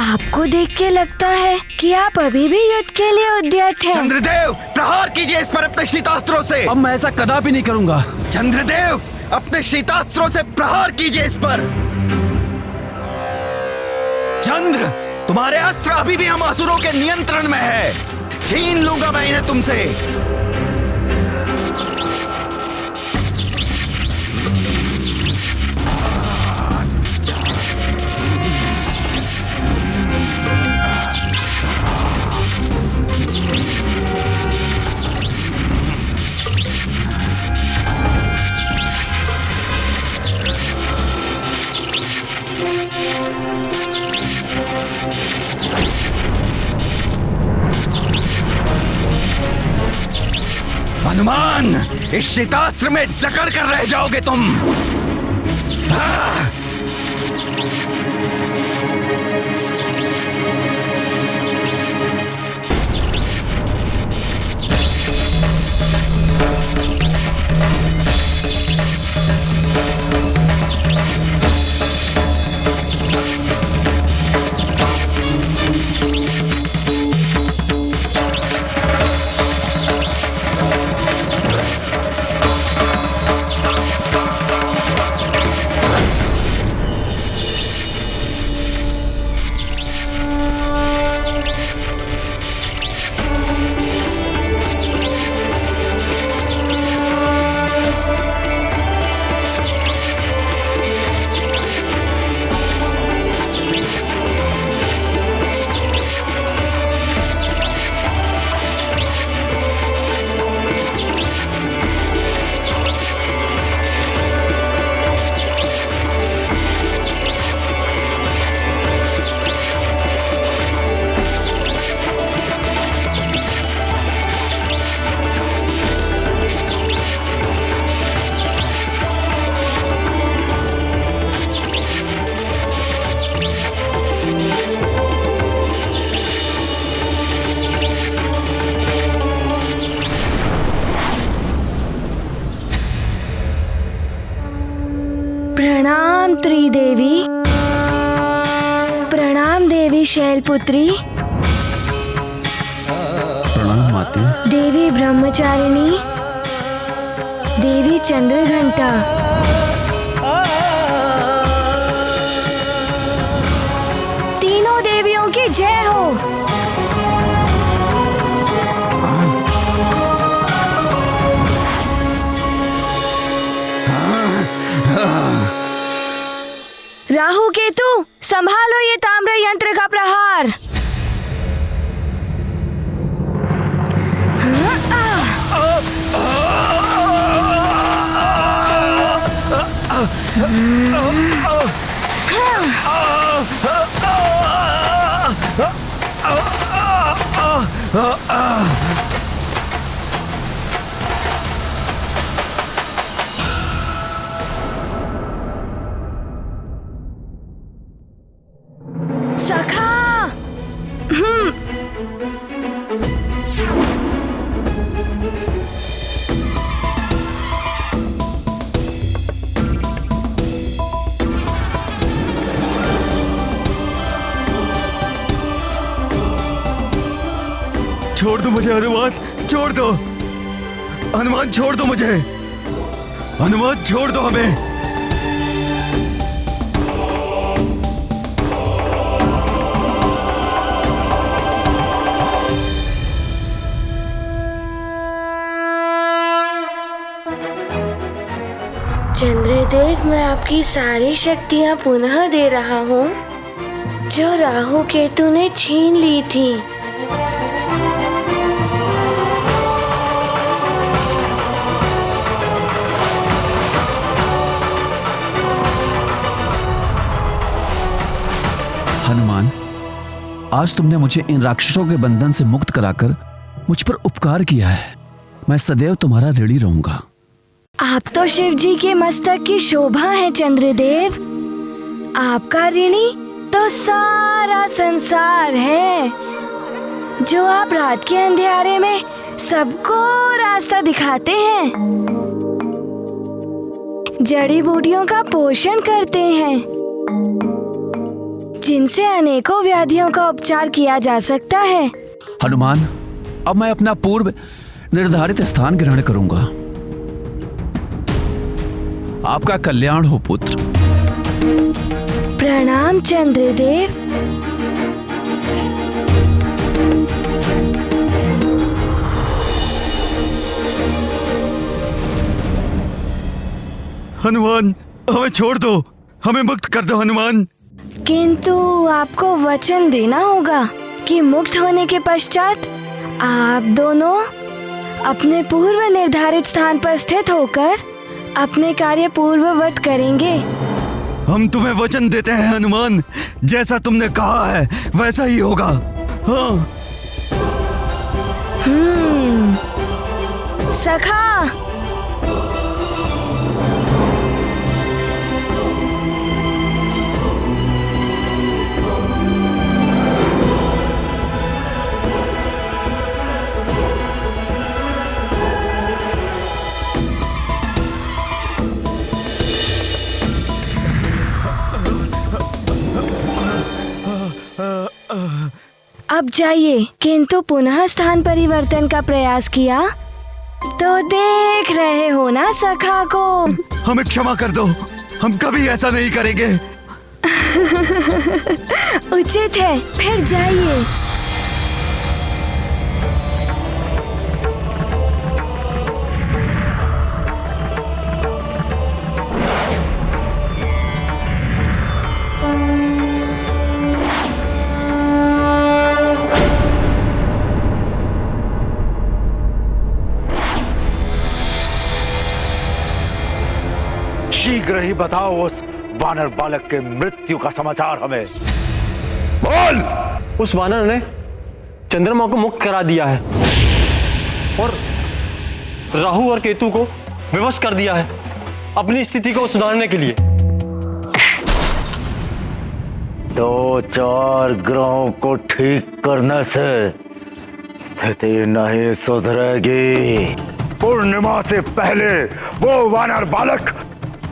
आपको देख के लगता है कि आप अभी भी युद्ध के लिए उद्यत हैं। चंद्रदेव, प्रहार कीजिए इस पर अपने शीतास्त्रों से। अब मैं ऐसा कदापि नहीं करूंगा। चंद्रदेव, अपने शीतास्त्रों से प्रहार कीजिए इस पर। चंद्र, तुम्हारे अस्त्र अभी भी हम असुरों के नियंत्रण में है। छीन लूंगा मैं इन्हें तुमसे। हनुमान, इस शीतास्त्र में जकड़ कर रह जाओगे तुम। प्रणाम त्रिदेवी। प्रणाम देवी शैलपुत्री। प्रणाम माते। देवी ब्रह्मचारिणी। देवी चंद्रघंटा। तीनों देवियों की जय हो। राहु केतु, संभालो ये ताम्र यंत्र का प्रहार। सखा। छोड़ दो मुझे हनुमान, छोड़ दो। हनुमान छोड़ दो मुझे। हनुमान छोड़ दो हमें। चंद्रदेव, मैं आपकी सारी शक्तियां पुनः दे रहा हूँ जो राहु केतु ने छीन ली थी। हनुमान, आज तुमने मुझे इन राक्षसों के बंधन से मुक्त कराकर मुझ पर उपकार किया है। मैं सदैव तुम्हारा ऋणी रहूंगा। आप तो शिव जी के मस्तक की शोभा है चंद्रदेव। आपका ऋणी तो सारा संसार है। जो आप रात के अंधेरे में सबको रास्ता दिखाते हैं, जड़ी बूटियों का पोषण करते हैं, जिनसे अनेकों व्याधियों का उपचार किया जा सकता है। हनुमान, अब मैं अपना पूर्व निर्धारित स्थान ग्रहण करूंगा। आपका कल्याण हो पुत्र। प्रणाम चंद्रदेव। हनुमान, हमें छोड़ दो, हमें मुक्त कर दो हनुमान। किंतु आपको वचन देना होगा कि मुक्त होने के पश्चात आप दोनों अपने पूर्व निर्धारित स्थान पर स्थित होकर अपने कार्य पूर्ववत करेंगे। हम तुम्हें वचन देते हैं हनुमान, जैसा तुमने कहा है वैसा ही होगा। हाँ। सखा, अब जाइए। किंतु पुनः स्थान परिवर्तन का प्रयास किया तो देख रहे हो ना सखा को। हमें क्षमा कर दो, हम कभी ऐसा नहीं करेंगे। उचित है, फिर जाइए। शीघ्र ही बताओ उस वानर बालक के मृत्यु का समाचार हमें। बोल। उस वानर ने चंद्रमा को मुक्त करा दिया है और राहु और केतु को विवश कर दिया है अपनी स्थिति को सुधारने के लिए। 2-4 ग्रहों को ठीक करने से स्थिति नहीं सुधरेगी। पूर्णिमा से पहले वो वानर बालक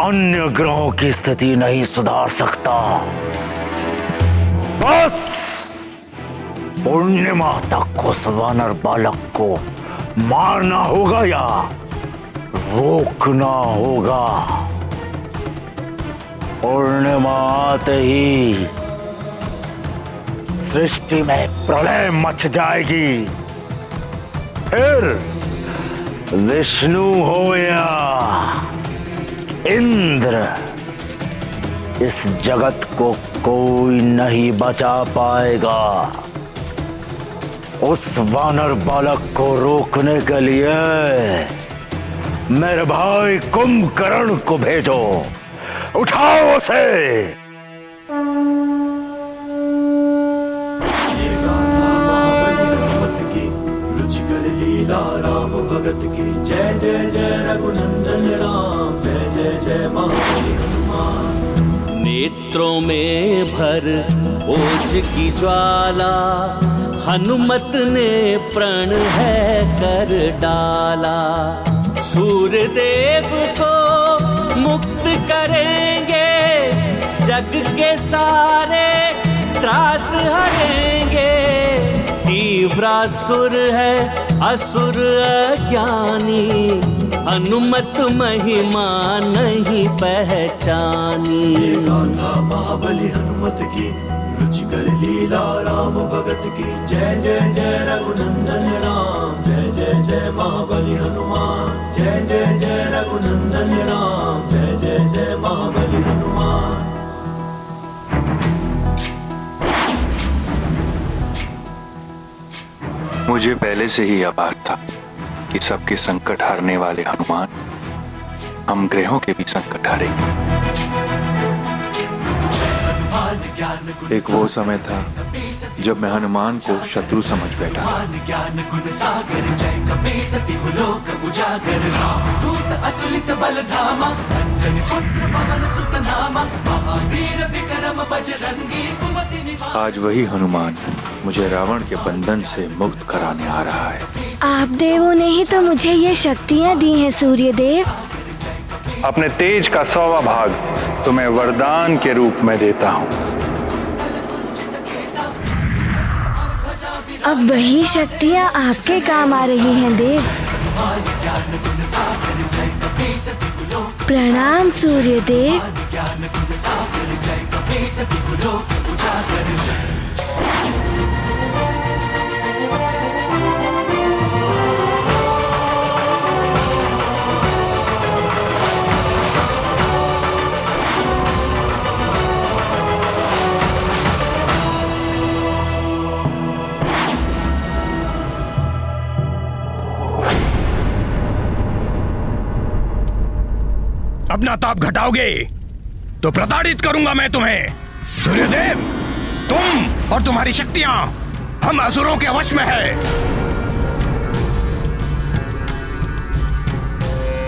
अन्य ग्रहों की स्थिति नहीं सुधार सकता। बस पूर्णिमा तक उस वानर बालक को मारना होगा या रोकना होगा। पूर्णिमा आते ही सृष्टि में प्रलय मच जाएगी। फिर विष्णु हो या इंद्र, इस जगत को कोई नहीं बचा पाएगा। उस वानर बालक को रोकने के लिए मेरे भाई कुंभकर्ण को भेजो। उठाओ उसे। राम भगत की जय जय जय रघुनंदन राम, जय जय जय महाबली हनुमान। नेत्रों में भर ओज की ज्वाला, हनुमत ने प्रण है कर डाला। सूर्यदेव को मुक्त करेंगे, जग के सारे त्रास हरेंगे। तीव्रासुर है असुर अज्ञानी, हनुमत महिमा नहीं पहचानी। गाथा महाबली हनुमत की, रुचिकर लीला राम भगत की। जय जय जय रघुनंदन राम, जय जय जय महाबली हनुमान। जय जय जय रघुनंदन राम, जय जय जय महाबली हनुमान। मुझे पहले से ही यह बात था कि सबके संकट हारने वाले हनुमान हम ग्रहों के भी संकट हारेंगे। एक वो समय था जब मैं हनुमान को शत्रु समझ बैठा। आज वही हनुमान मुझे रावण के बंधन से मुक्त कराने आ रहा है। आप देवों ने ही तो मुझे ये शक्तियाँ दी हैं सूर्यदेव। अपने तेज का 100वां भाग तुम्हें वरदान के रूप में देता हूँ। अब वही शक्तियाँ आपके काम आ रही हैं देव। प्रणाम सूर्य देव। अपना ताप घटाओगे तो प्रताड़ित करूंगा मैं तुम्हें। सूर्यदेव, तुम और तुम्हारी शक्तियां हम असुरों के वश में है।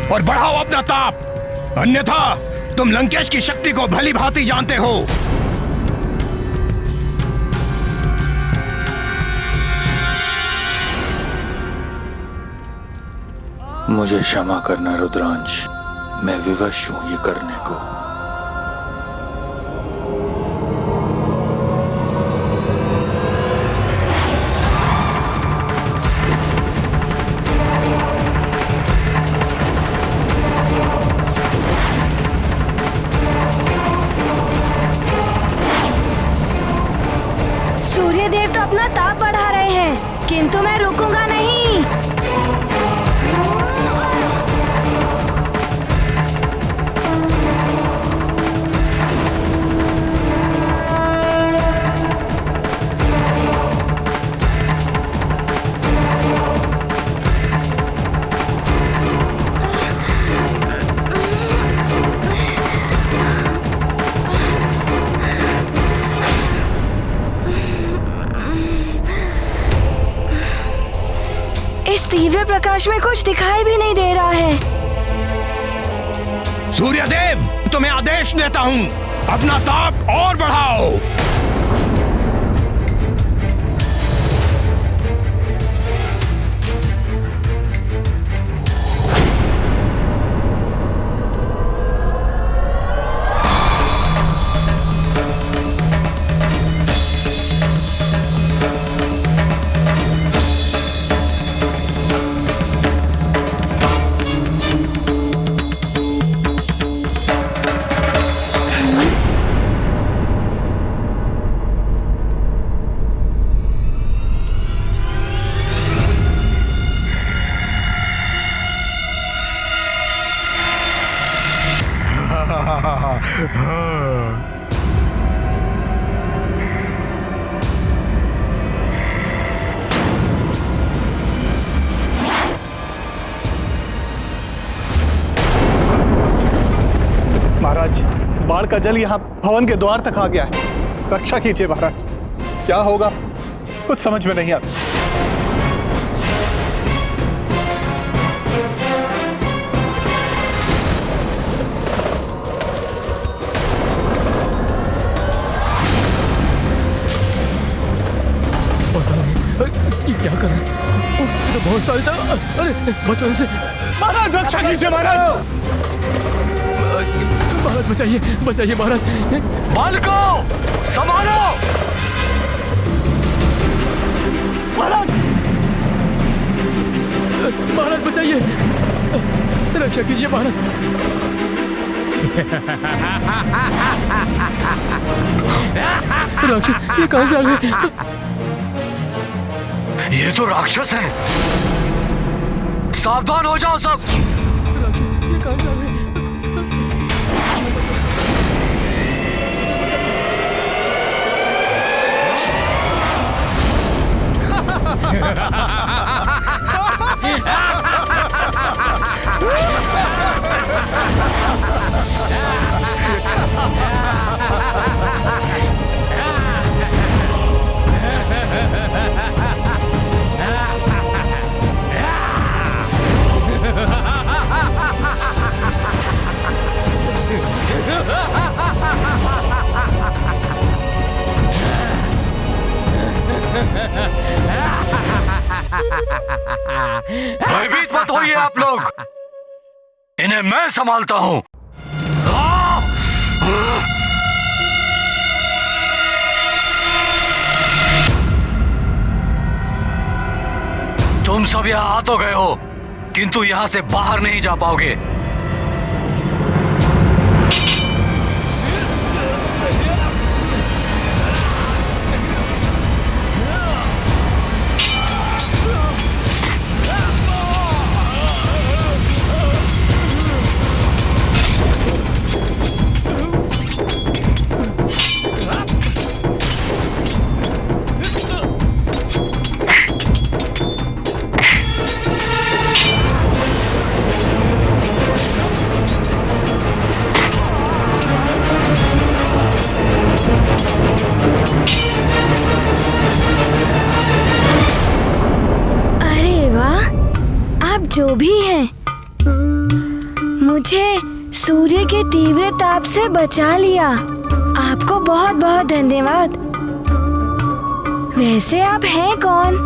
और बढ़ाओ अपना ताप, अन्यथा तुम लंकेश की शक्ति को भली भांति जानते हो। मुझे क्षमा करना रुद्रांश, मैं विवश हूं ये करने को। सूर्यदेव तो अपना ताप बढ़ा रहे हैं, किंतु मैं रुकूंगा नहीं। इस तीव्र प्रकाश में कुछ दिखाई भी नहीं दे रहा है। सूर्यदेव, तुम्हें आदेश देता हूं, अपना ताप और बढ़ाओ। महाराज, बाढ़ का जल यहाँ भवन के द्वार तक आ गया है। रक्षा कीजिए महाराज, क्या होगा कुछ समझ में नहीं आता। क्या कर रहे हैं? तो बहुत सारे अरे बचो से। महाराज रक्षा कीजिए महाराज। महाराज बचाइए, बचाइए महाराज। बालकों, संभालो। महाराज, महाराज बचाइए, रक्षा कीजिए महाराज। राक्षस ये कहां से आ गए? ये तो राक्षस है, सावधान हो जाओ सब। राक्षस ये कहां से आ गए? भयभीत मत होइए आप लोग, इन्हें मैं संभालता हूं। यहाँ आ तो गए हो, किंतु यहाँ से बाहर नहीं जा पाओगे। जो भी हैं, मुझे सूर्य के तीव्र ताप से बचा लिया। आपको बहुत बहुत धन्यवाद। वैसे आप हैं कौन?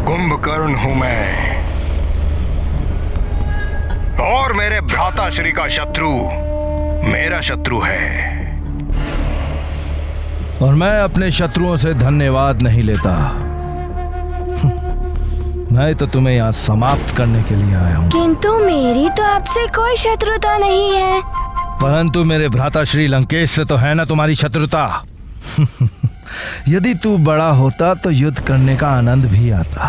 कुंभकर्ण हूं मैं, और मेरे भ्राता श्री का शत्रु मेरा शत्रु है, और मैं अपने शत्रुओं से धन्यवाद नहीं लेता। मैं तो तुम्हें यहाँ समाप्त करने के लिए आया हूँ। किंतु मेरी तो आपसे कोई शत्रुता नहीं है। परंतु मेरे भ्राता श्री लंकेश से तो है ना तुम्हारी शत्रुता। यदि तू बड़ा होता तो युद्ध करने का आनंद भी आता,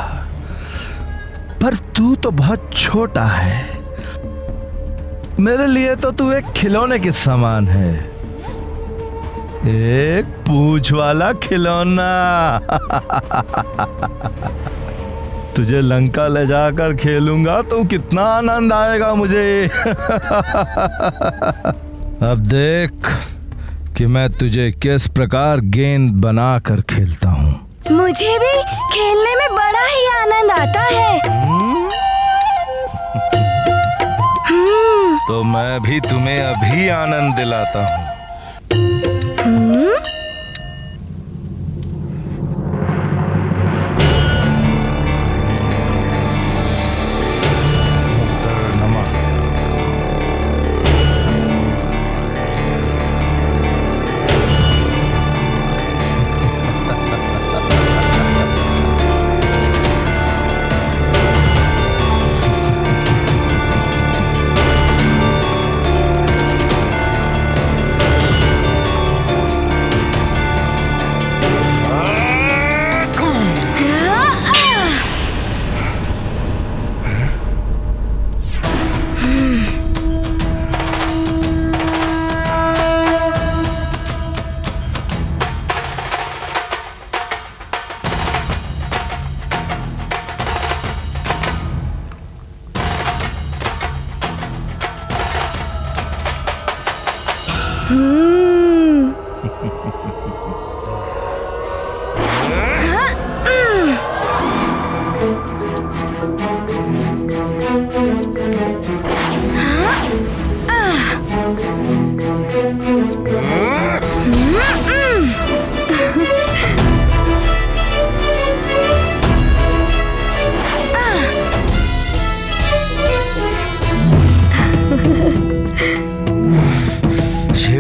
पर तू तो बहुत छोटा है। मेरे लिए तो तू एक खिलौने के समान है, एक पूंछ वाला खिलौना। तुझे लंका ले जाकर खेलूंगा तो कितना आनंद आएगा मुझे। अब देख कि मैं तुझे किस प्रकार गेंद बनाकर खेलता हूँ। मुझे भी खेलने में बड़ा ही आनंद आता है। तो मैं भी तुम्हें अभी आनंद दिलाता हूँ।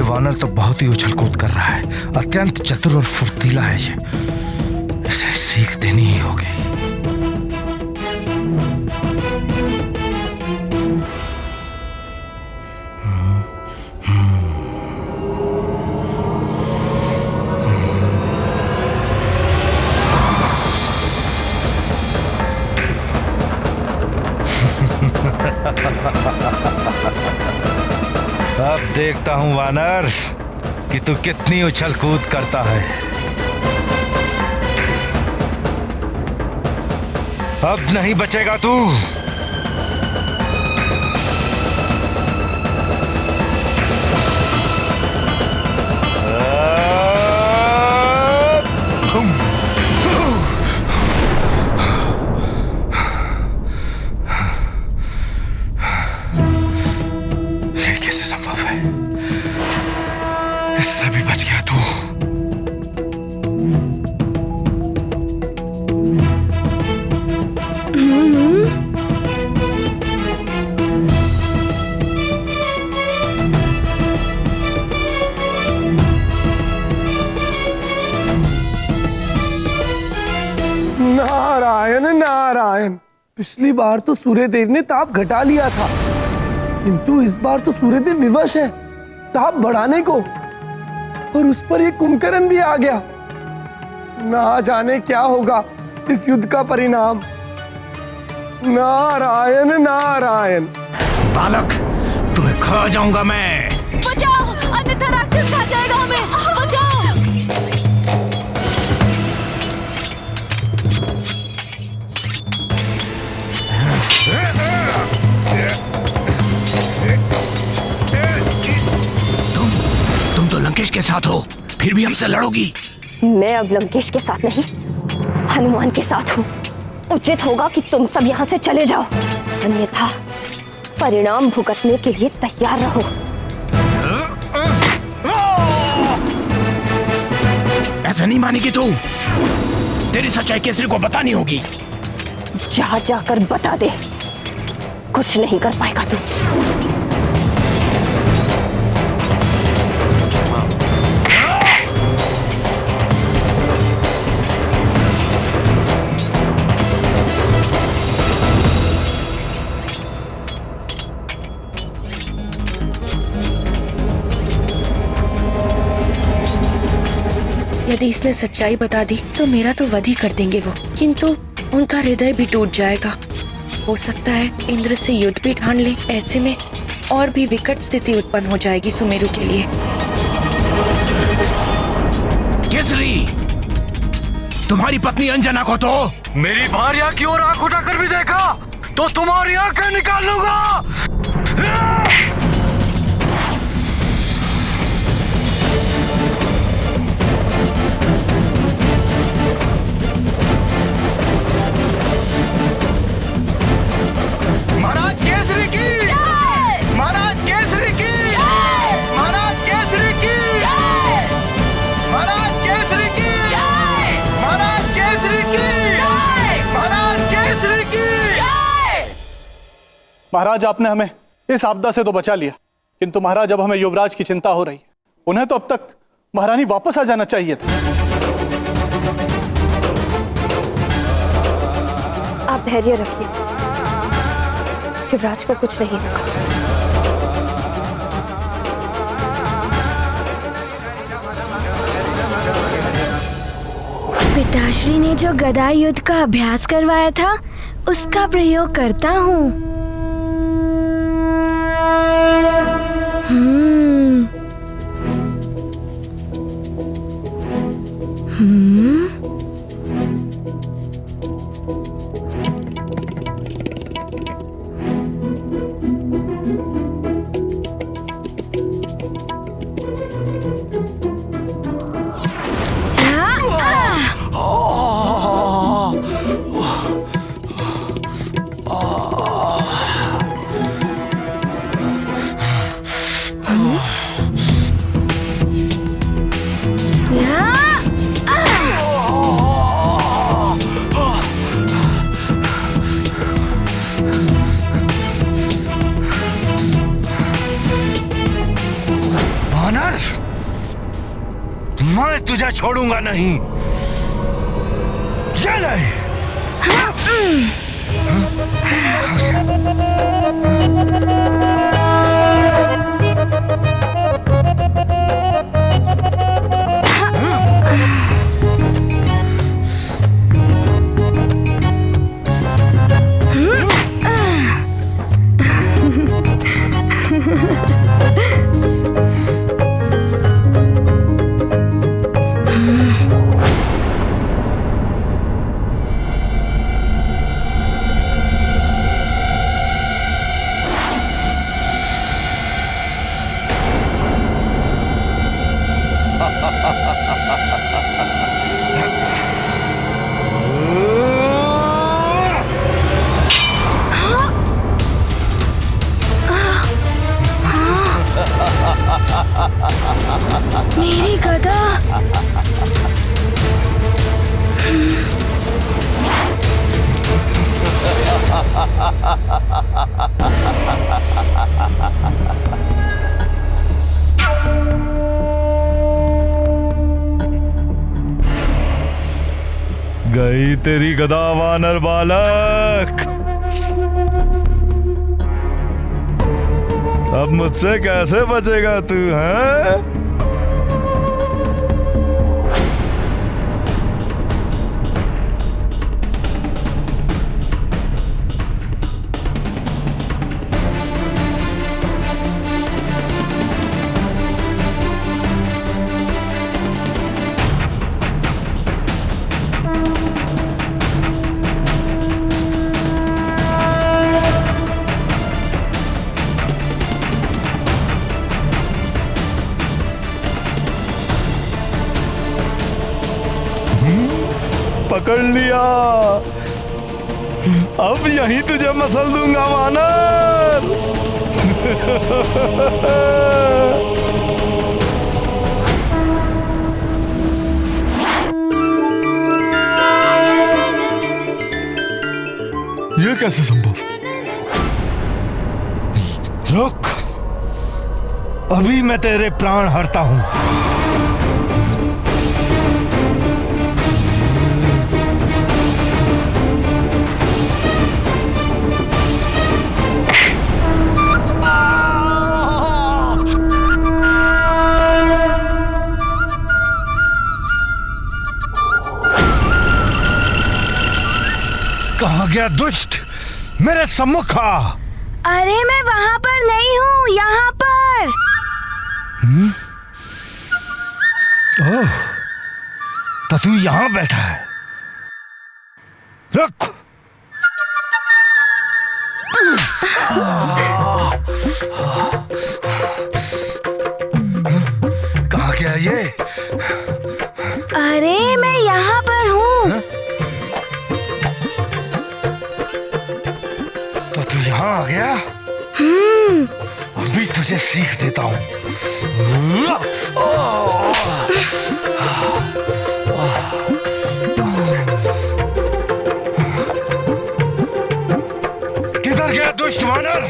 वानर तो बहुत ही उछल कूद कर रहा है, अत्यंत चतुर और फुर्तीला है ये। इसे सीख देनी ही होगी। अब देखता हूं वानर कि तू कितनी उछल कूद करता है। अब नहीं बचेगा तू। इससे भी बच गया तू। पिछली बार तो सूर्यदेव ने ताप घटा लिया था, किंतु इस बार तो सूर्यदेव विवश है ताप बढ़ाने को, और उस पर ये कुंभकर्ण भी आ गया। ना जाने क्या होगा इस युद्ध का परिणाम। नारायण नारायण। बालक, तुम्हें खा जाऊंगा मैं। बचाओ, अन्यथा राक्षस खा जाएगा हमें। बचाओ। तुम तो लंकेश के साथ हो, फिर भी हमसे लड़ोगी? मैं अब लंकेश के साथ नहीं, हनुमान के साथ हूँ। उचित होगा कि तुम सब यहाँ से चले जाओ, अन्यथा परिणाम भुगतने के लिए तैयार रहो। ऐसा नहीं मानेगी तू। तेरी सच्चाई केसरी को बतानी होगी। जहाँ जाकर बता दे, कुछ नहीं कर पाएगा तू। यदि इसने सच्चाई बता दी तो मेरा तो वध ही कर देंगे वो, किंतु उनका हृदय भी टूट जाएगा। हो सकता है इंद्र से युद्ध भी ठान ले। ऐसे में और भी विकट स्थिति उत्पन्न हो जाएगी सुमेरु के लिए। केसरी, तुम्हारी पत्नी अंजना को तो मेरी भार्या की ओर आंख उठाकर भी देखा तो तुम्हारी आंखें निकाल लूंगा। महाराज केसरी की, महाराज केसरी की, महाराज केसरी की, महाराज केसरी की, महाराज केसरी की, महाराज केसरी की। महाराज, आपने हमें इस आपदा से तो बचा लिया, किंतु महाराज अब हमें युवराज की चिंता हो रही। उन्हें तो अब तक महारानी वापस आ जाना चाहिए था। आप धैर्य रखिए, युवराज को कुछ नहीं होगा। पिताश्री ने जो गदा युद्ध का अभ्यास करवाया था उसका प्रयोग करता हूँ। मैं तुझे छोड़ूंगा नहीं। चले। मेरी गदा। गई तेरी गदा वानर बालक। अब मुझसे कैसे बचेगा तू, हैं? पकड़ लिया। अब यहीं तुझे मसल दूंगा वानर। ये कैसे संभव? रुक, अभी मैं तेरे प्राण हरता हूं। कहाँ गया दुष्ट? मेरे सम्मुख आ। अरे मैं वहाँ पर नहीं हूँ, यहाँ पर। ओह, तो तू यहाँ बैठा है। रुक। कहाँ गया ये? अरे मैं यहाँ पर हूँ। तो तू यहाँ आ गया? अभी तुझे सीख देता हूँ। किधर गया दुष्ट वानर?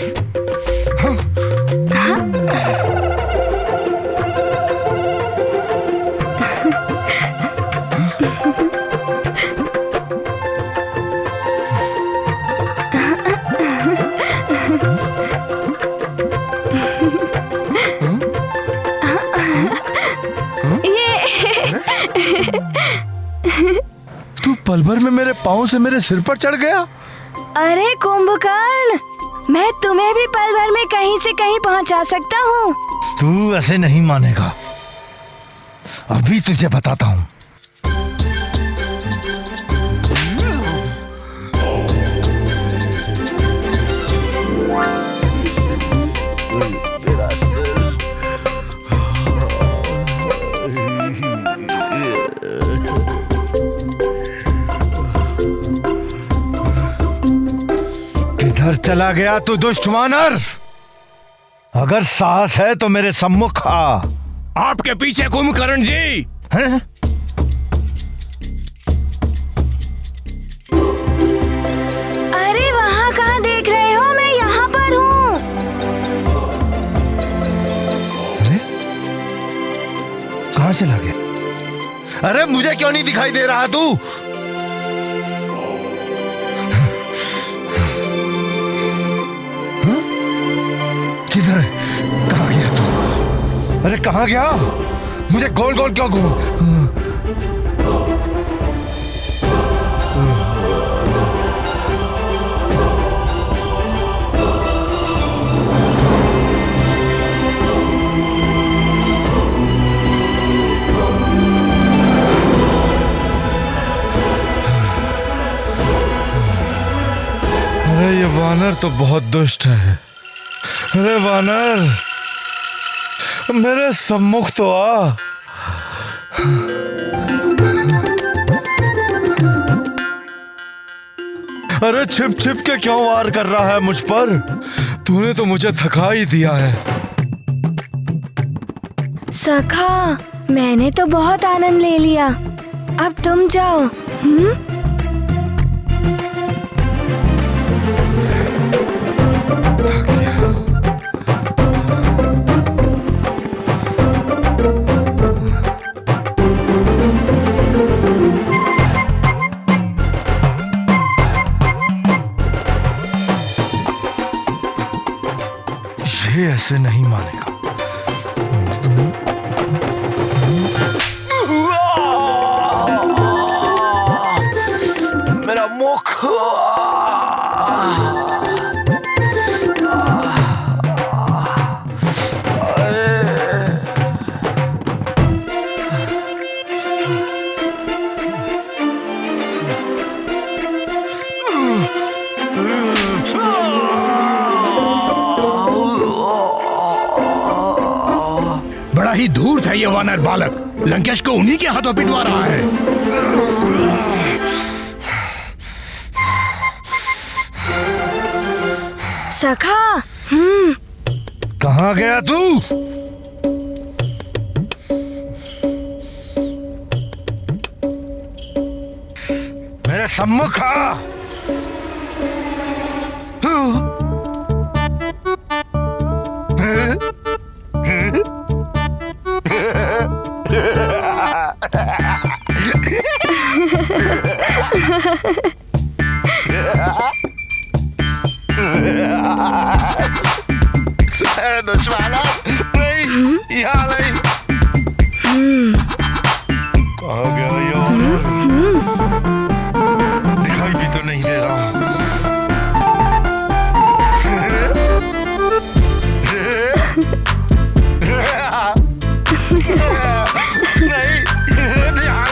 तू पल भर में मेरे पाँव से मेरे सिर पर चढ़ गया। अरे कुंभकर्ण, मैं तुम्हें भी पल भर में कहीं से कहीं पहुंचा सकता हूँ। तू ऐसे नहीं मानेगा, अभी तुझे बताता हूँ। किधर चला गया तू दुष्ट वानर? अगर साहस है तो मेरे सम्मुख आ। आपके पीछे कुंभकर्ण जी। हैं? अरे वहाँ कहाँ देख रहे हो? मैं यहाँ पर हूँ। अरे कहाँ चला गया? अरे मुझे क्यों नहीं दिखाई दे रहा तू? किधर है? कहाँ गया तू? अरे कहाँ गया? मुझे गोल गोल क्यों घूम? अरे ये वानर तो बहुत दुष्ट है। अरे वानर, मेरे सम्मुख तो आ। अरे छिप छिप के क्यों वार कर रहा है मुझ पर? तूने तो मुझे थका ही दिया है। सखा, मैंने तो बहुत आनंद ले लिया, अब तुम जाओ। ये से नहीं मानेगा। मेरा मुख। बड़ा ही धूर्त है ये वानर बालक, लंकेश को उन्हीं के हाथों पिटवा रहा है। सखा। कहाँ गया तू? मेरे सम्मुख आ। दुश्मन नहीं, यहाँ नहीं। कहाँ गया ये? दिखाई भी तो नहीं दे रहा। नहीं, यहाँ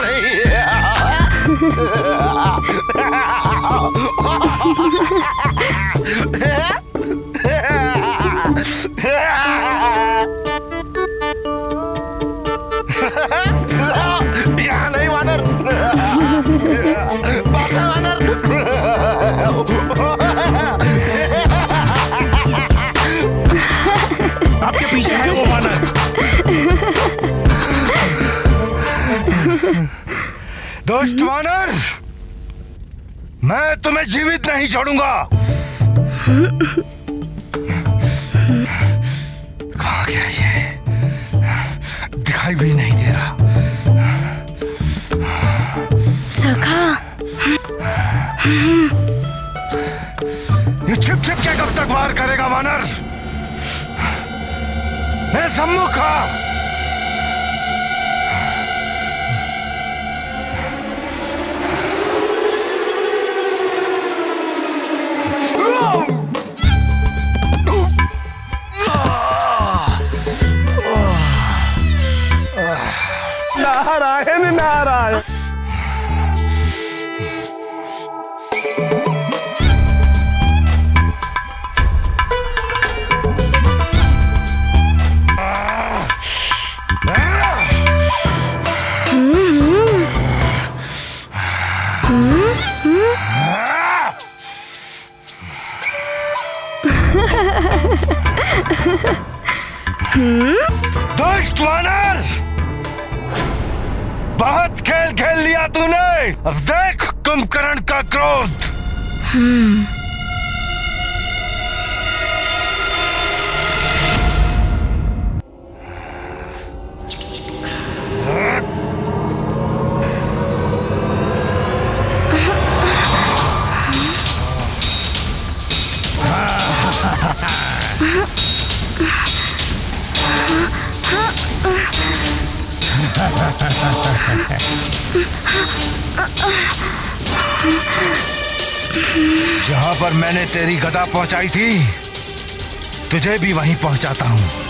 यहाँ नहीं वानर। बादशाह वानर। आपके पीछे है वो वानर। दोस्त वानर, मैं तुम्हें जीवित नहीं छोड़ूंगा। कहाँ गया ये? दिखाई भी नहीं दे रहा। सखा। ये छिप छिप के कब तक वार करेगा वानर? मेरे सम्मुख आ। नारायण नारायण। दोस्त वानर, बहुत खेल खेल लिया तूने। अब देख कुंभकर्ण का क्रोध। जहां पर मैंने तेरी गदा पहुंचाई थी, तुझे भी वहीं पहुंचाता हूं।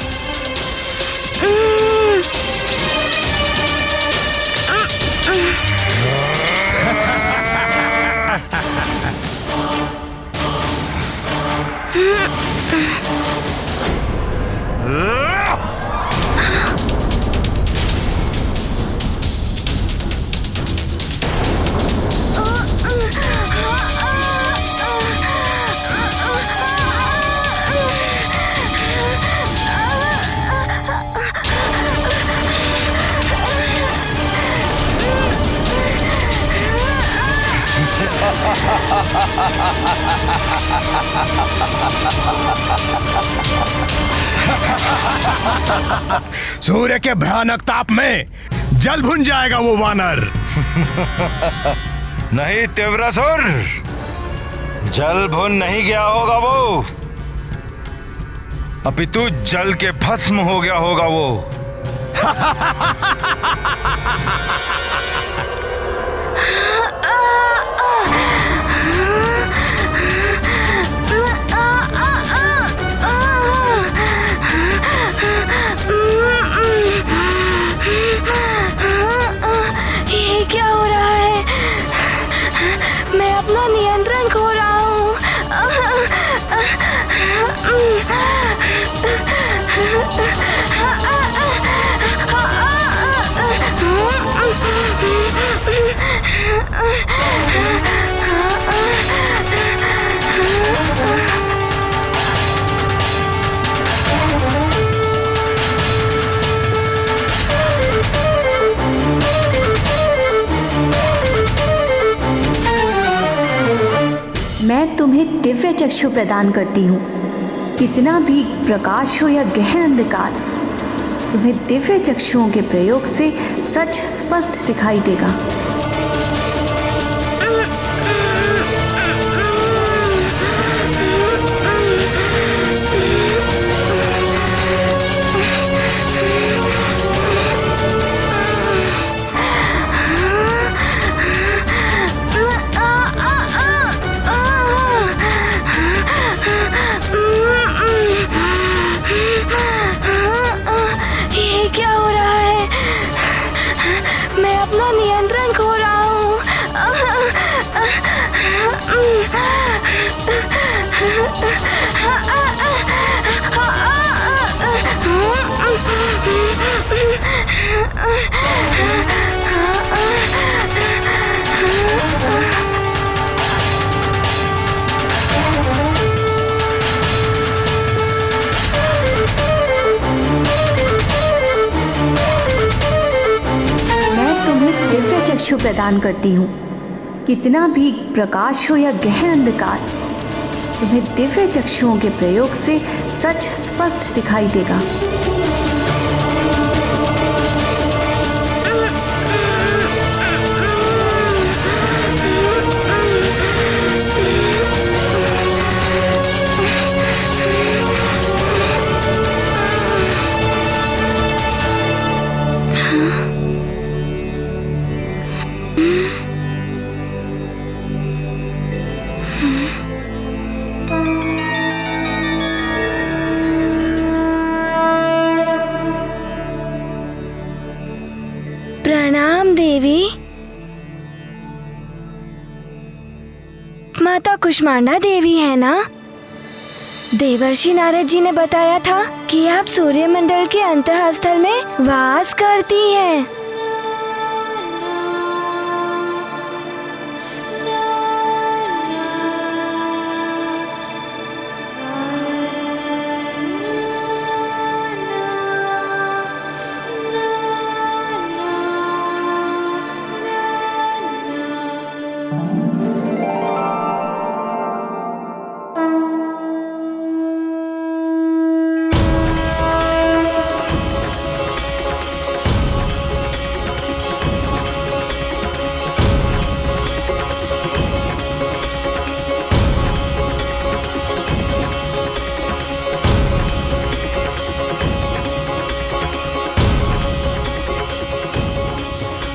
सूर्य के भयानक ताप में जल भुन जाएगा वो वानर। नहीं तीव्रासुर, जल भुन नहीं गया होगा वो। अपितु जल के भस्म हो गया होगा वो। ये क्या हो रहा है? मैं अपना नियंत्रण खो रहा हूँ। मैं तुम्हें दिव्य चक्षु प्रदान करती हूँ। कितना भी प्रकाश हो या गहन अंधकार, तुम्हें दिव्य चक्षुओं के प्रयोग से सच स्पष्ट दिखाई देगा। चक्षु प्रदान करती हूँ। कितना भी प्रकाश हो या गहन अंधकार, तुम्हें दिव्य चक्षुओं के प्रयोग से सच स्पष्ट दिखाई देगा। प्रणाम देवी। माता कुष्मांडा देवी है ना? देवर्षि नारद जी ने बताया था कि आप सूर्यमंडल के अंतःस्थल में वास करती हैं।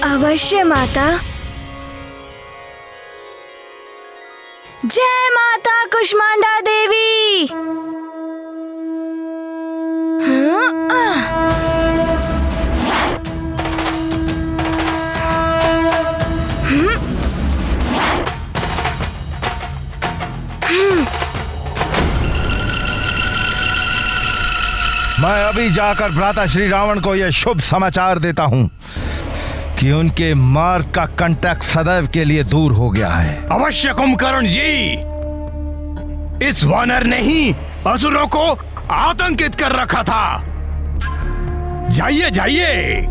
अवश्य माता। जय माता कुष्मांडा देवी। मैं अभी जाकर भ्राता श्री रावण को यह शुभ समाचार देता हूं कि उनके मार्ग का कंटक सदैव के लिए दूर हो गया है। अवश्य कुंभकर्ण जी, इस वानर ने ही असुरों को आतंकित कर रखा था। जाइए जाइए।